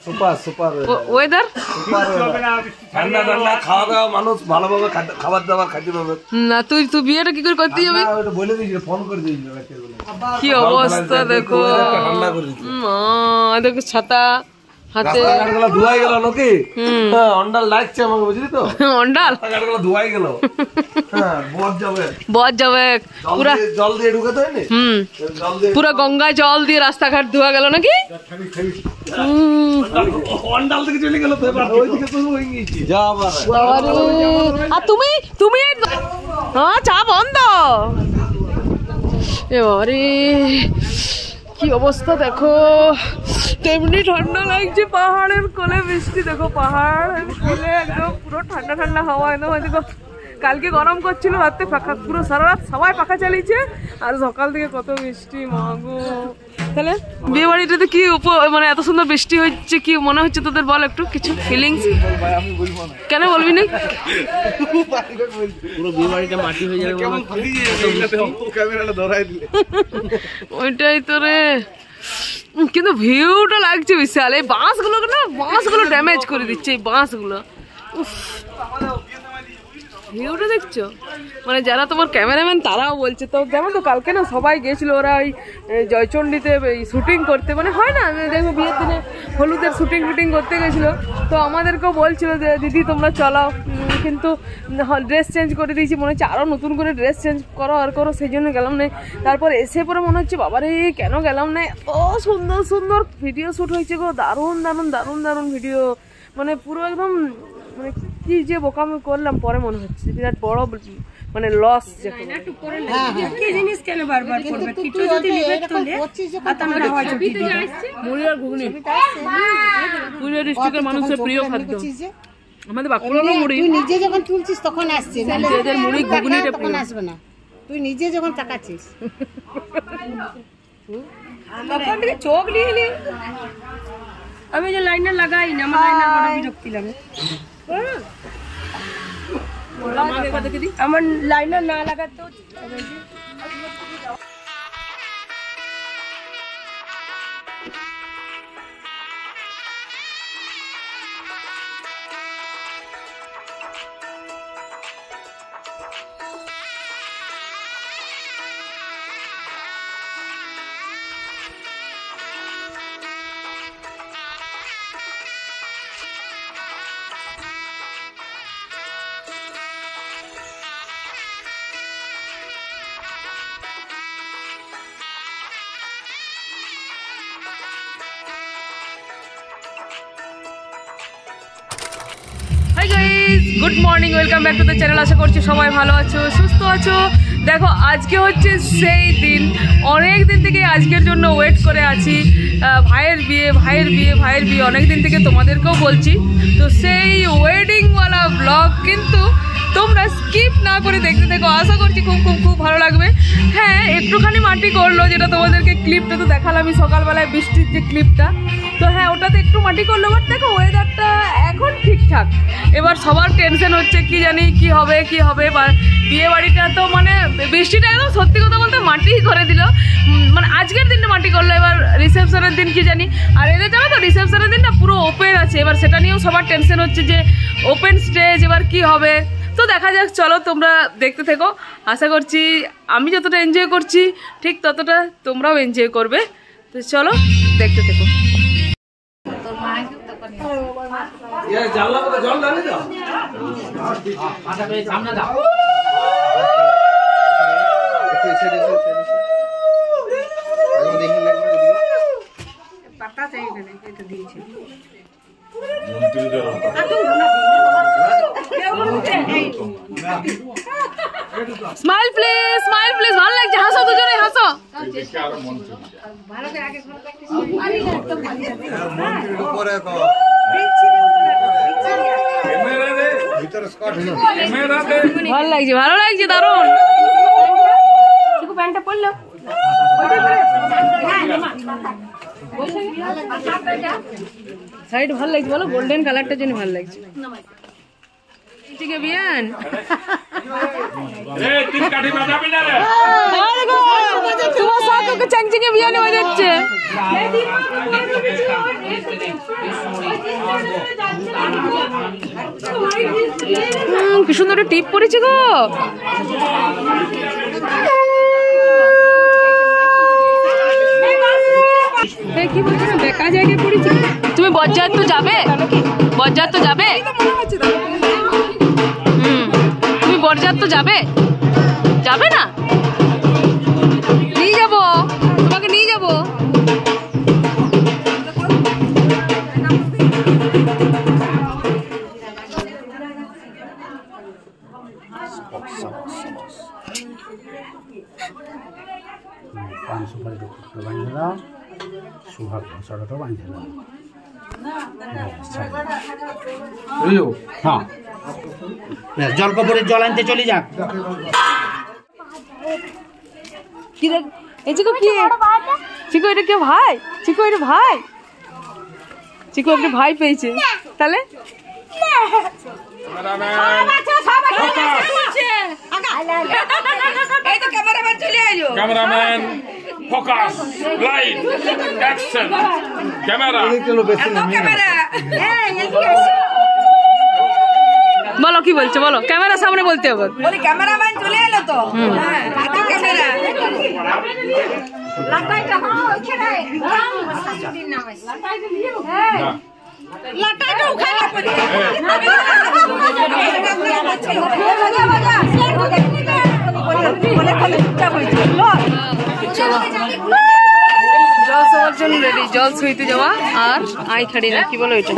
Super super weather ঠান্ডা ঠান্ডা খাওয়া দাওয়া মানুষ ভালোভাবে খাবার দাবার খাইতে পারবে না। তুই বিয়েটা কি করে করতে যাবি? বলে দিয়েছিল, ফোন করে দিয়েছিল কি অবস্থা দেখো, ঠান্ডা করে দিয়েছিল। দেখো ছাতা হাতে ধোয়াই গেল নাকি? অন্ডাল লাগছে আমাকে, বুঝলি তো? অন্ডাল ধোয়াই গেল, বর যাবে পুরা জল দিয়ে ঢুকাতে হয়নি। পুরো গঙ্গায় জল দিয়ে রাস্তাঘাট ধোয়া গেল নাকি? অন্ডাল থেকে চলে গেল তো, এবার ওইদিকে তো হয়ে গেছি। আর তুমি হ্যাঁ চা বন্ধ। এবারে কি অবস্থা দেখো, তেমনি ঠান্ডা লাগছে। পাহাড়ের কোলে বৃষ্টি, দেখো পাহাড়ের কোলে একদম পুরো ঠান্ডা ঠান্ডা হাওয়া। একদম দেখো কালকে গরম করছিল, রাতে পাখা পুরো সারা রাত সবাই পাখা চালিয়েছে, আর সকাল থেকে কত বৃষ্টি মাগো। তাহলে বিয়ে বাড়িটাতে কি মানে এত সুন্দর বৃষ্টি হচ্ছে, কি মনে হচ্ছে তোদের? বল একটু কিছু ফিলিংস। কেন বলবি না? পুরো বিয়ে বাড়িটা মাটি হয়ে যাবে, ওইটাই তো রে। কিন্তু ভিউটা লাগছে বিশাল। এই বাঁশগুলো না, বাঁশগুলো ড্যামেজ করে দিচ্ছে এই বাঁশগুলো। ভিউটা দেখছো? মানে যারা তোমার ক্যামেরাম্যান তারাও বলছে। তো যেমন তো কালকে না সবাই গেছিল, ওরা ওই জয়চণ্ডীতে শুটিং করতে, মানে হয় না দেখো বিয়ের দিনে হলুদের শুটিং করতে গেছিলো। তো আমাদেরকেও বলছিল যে দিদি তোমরা চলাও, কিন্তু ড্রেস চেঞ্জ করে দিয়েছি, মনে হচ্ছে আরও নতুন করে ড্রেস চেঞ্জ করো আর করো, সেই জন্য গেলাম না। তারপর এসে পরে মনে হচ্ছে বাবারে কেন গেলাম না, এত সুন্দর সুন্দর ভিডিও শ্যুট হয়েছে গো, দারুণ দারুণ দারুণ দারুণ ভিডিও। মানে পুরো একদম মানে কি যে বোকামি করলাম পরে মনে হচ্ছে বিরাট বড় মানে লস। কি জিনিস কেন বারবার করবে? কিছু যদি লিভে তোলে আর তোমরা আওয়াজ দিতে মুড়ি আর ঘুগনি পুরো ডিস্ট্রিক্টের মানুষের প্রিয় খাদ্য। আমাদের বাঁকুড়ার মুড়ি তুই নিজে যখন তুলছিস তখন আসছে, নাহলে এদের মুড়ি ঘুগনিটা তখন আসবে না। তুই নিজে যখন তাকাচ্ছিস তখন থেকে চোখ নিয়ে নি। আমি যে লাইনার লাগাই না, আমার লাইনার বড় বিরক্তি লাগে। আমার লাইনার না লাগাতেও good morning, welcome back to the channel. আশা করছি সবাই ভালো আছো, সুস্থ আছো। দেখো আজকে হচ্ছে সেই দিন, অনেক দিন থেকে আজকের জন্য ওয়েট করে আছি। ভাইয়ের বিয়ে ভাইয়ের বিয়ে ভাইয়ের বিয়ে অনেক দিন থেকে তোমাদেরকেও বলছি। তো সেই ওয়েডিংওয়ালা ব্লগ কিন্তু তোমরা স্কিপ না করে দেখতে দেখো, আশা করছি খুব খুব খুব ভালো লাগবে। হ্যাঁ একটুখানি মাটি করলো, যেটা তোমাদেরকে ক্লিপটা তো দেখালামই সকালবেলায় বৃষ্টির যে ক্লিপটা। তো হ্যাঁ ওটাতে একটু মাটি করলো, বাট দেখো ওয়েদারটা এখন ঠিকঠাক। এবার সবার টেনশন হচ্ছে কি জানি কি হবে কি হবে। বিয়ে বাড়িটা তো মানে বৃষ্টিটা একদম সত্যি কথা বলতে মাটিই করে দিল। মানে আজকের দিনটা মাটি করলো, এবার রিসেপশনের দিন কি জানি। আর এদের জানো তো রিসেপশনের দিন না পুরো ওপেন আছে, এবার সেটা নিয়েও সবার টেনশন হচ্ছে যে ওপেন স্টেজ এবার কি হবে। তো দেখা যাক, চলো তোমরা দেখতে থেকো। আশা করছি আমি যতটা এনজয় করছি ঠিক ততটা তোমরাও এনজয় করবে। তো চলো দেখতে থেকো। Smile please, smile please. ভালো লাগছে, হাসো দুজনে হাসো। ভালো লাগছে, ভালো লাগছে, দারুণ। প্যান্টটা পরলো সাইড ভালো লাগছে, বলো গোল্ডেন কালারটার জন্য ভালো লাগছে। चैंचिंग बियान তোমার সাথে চैंचिंग বিয়ান হয়ে যাচ্ছে। কি সুন্দর টিপ পড়েছে গো। কি বলছো না বেকা জায়গায় পড়েছি। তুমি বজ্জাত তো যাবে, বজ্জাত তো যাবে, তুমি বজ্জাত তো যাবে, যাবে না? নিয়ে যাবো, তোমাকে নিয়ে যাবো। पान सुपारी बांधे दाओ सुहाग घोषाटा बांधे दाओ हाँ जल कपूर जल आनते चली जा চিকু এটা কে ভাই? চিকু এটা ভাই? চিকু একটা ভাই পেয়েছে তাহলে cameraman focus light action camera বলো কি বলছো বলো, ক্যামেরা সামনে বলতে হবে। বলি ক্যামেরাম্যান চলে এলো তো। হ্যাঁ এত ক্যামেরা লাটাইটা হ্যাঁ ওইখানে শাশুড়ির নাম আছে লাটাইটা নিও হ্যাঁ লাটাইটা উঠাই না পড়ে জল সবার জন্য রেডি, জল ছুঁইতে যাওয়া আর আই খাড়ি না কি বলো এটা।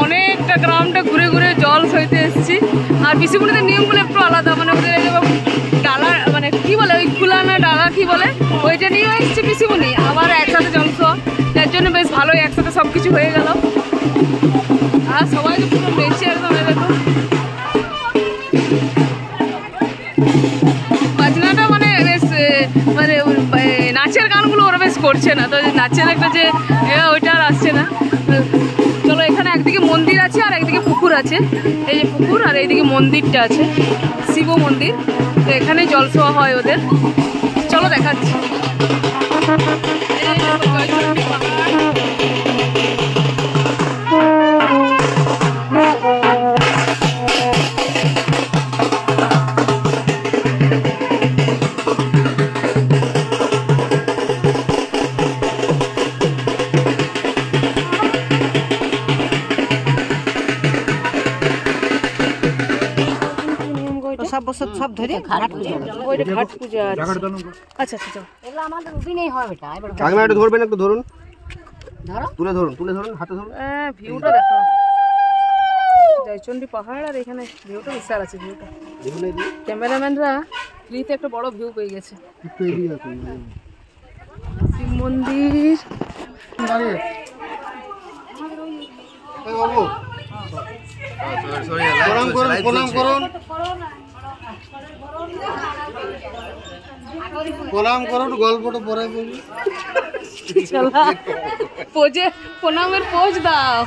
অনেকটা গ্রামটা ঘুরে ঘুরে জল সইতে এসেছি। আর পিসিমুনিদের নিয়মগুলো একটু আলাদা, মানে ওদের ওইটা নিয়েও এসছে পিসিমণি, আবার একসাথে জলসোয়া, যার জন্য বেশ ভালোই একসাথে সব কিছু হয়ে গেল। আর সবাই তো পুরো বেঁচে একদম দেখো বাজনাটা মানে বেশ মানে নাচের গানগুলো ওরা বেশ করছে না, তো নাচের একটা যে ওইটা আর আসছে না। চলো, এখানে একদিকে মন্দির আছে আর একদিকে পুকুর আছে, এই যে পুকুর আর এইদিকে মন্দিরটা আছে, শিব মন্দির। তো এখানেই জলসোয়া হয় ওদের। চলো দেখাচ্ছি। সব বছর সব ধরে ঘাট পূজা ওইটা ঘাট পূজা আছে। আচ্ছা আচ্ছা চলো। এগুলো আমাদের রুটিনেই হয় বেটা। এবার কাকিমা একটু ধরবেন, একটু ধরুন, ধরো তুলে ধরুন, হাতে ধরুন। ভিউটা দেখো, জয়চন্ডী পাহাড়, আর এখানে ভিউটা বিশাল আছে। ভিউটা ক্যামেরাম্যানরা ফ্রিতে একটা বড় ভিউ পেয়ে গেছে। শিব মন্দির, প্রণাম করুন, গল্পটা পরে বলি। পোজে প্রণামের পোজ দাও।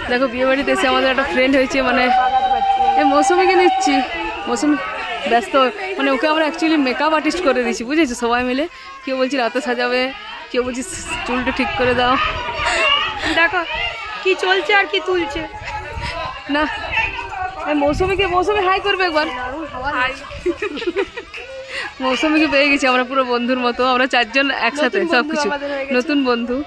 দেখো বিয়ে বাড়িতে এসে আমাদের একটা ফ্রেন্ড হয়েছে, মানে এই মৌসুমিকে নিচ্ছি। মৌসুমি ব্যস্ত, মানে ওকে আমরা অ্যাকচুয়ালি মেকআপ আর্টিস্ট করে দিয়েছি, বুঝেছো? সবাই মিলে কেউ বলছি রাতে সাজাবে, কেউ বলছি চুলটা ঠিক করে দাও। দেখো কি চলছে আর কি তুলছে না মৌসুমি হাই করবে একবার। মৌসুমিকে পেয়ে গেছি আমরা পুরো বন্ধুর মতো, আমরা চারজন একসাথে সবকিছু নতুন বন্ধু।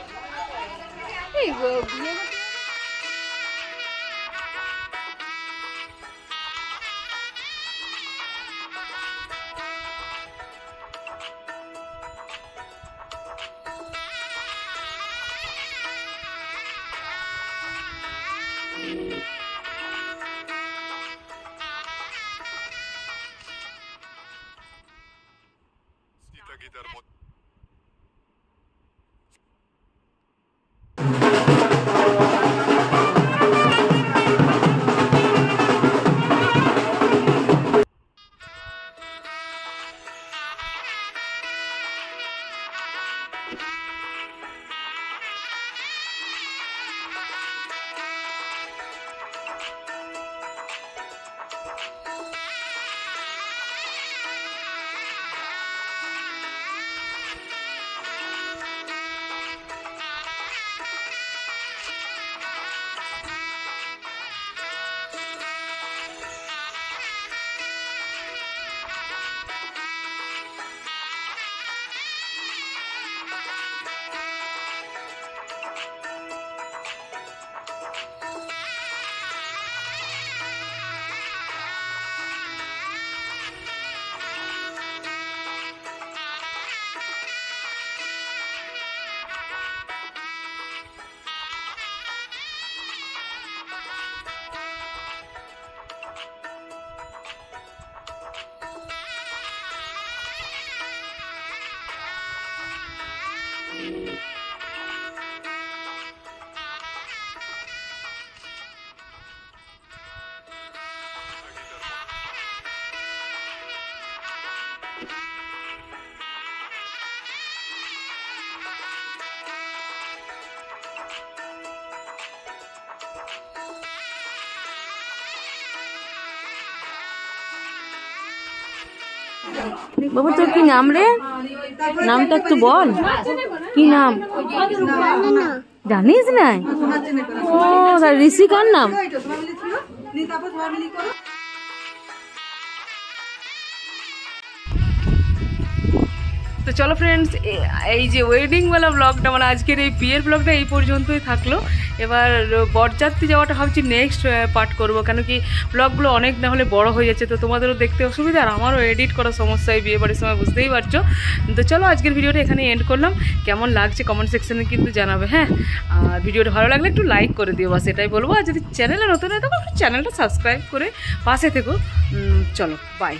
বাবু তোর কি নাম রে? নামটা একটু বল, কি নাম জানিস না? ও ঋষিকার নাম। তো চলো ফ্রেন্ডস, এই যে ওয়েডিংওয়ালা ব্লগটা, মানে আজকের এই বিয়ের ব্লগটা এই পর্যন্তই থাকলো। এবার বরযাত্রী যাওয়াটা ভাবছি নেক্সট পার্ট করব, কেন কি ব্লগগুলো অনেক না হলে বড় হয়ে যাচ্ছে, তো তোমাদেরও দেখতে অসুবিধা আর আমারও এডিট করার সমস্যা এই বিয়ে বাড়ির সময়, বুঝতেই পারছো। তো চলো আজকের ভিডিওটা এখানে এন্ড করলাম। কেমন লাগছে কমেন্ট সেকশনে কিন্তু জানাবে, হ্যাঁ। আর ভিডিওটা ভালো লাগলে একটু লাইক করে দিও, বাস এটাই বলবো। আর যদি চ্যানেলে নতুন হয় তখন একটু চ্যানেলটা সাবস্ক্রাইব করে পাশে থেকো। চলো বাই।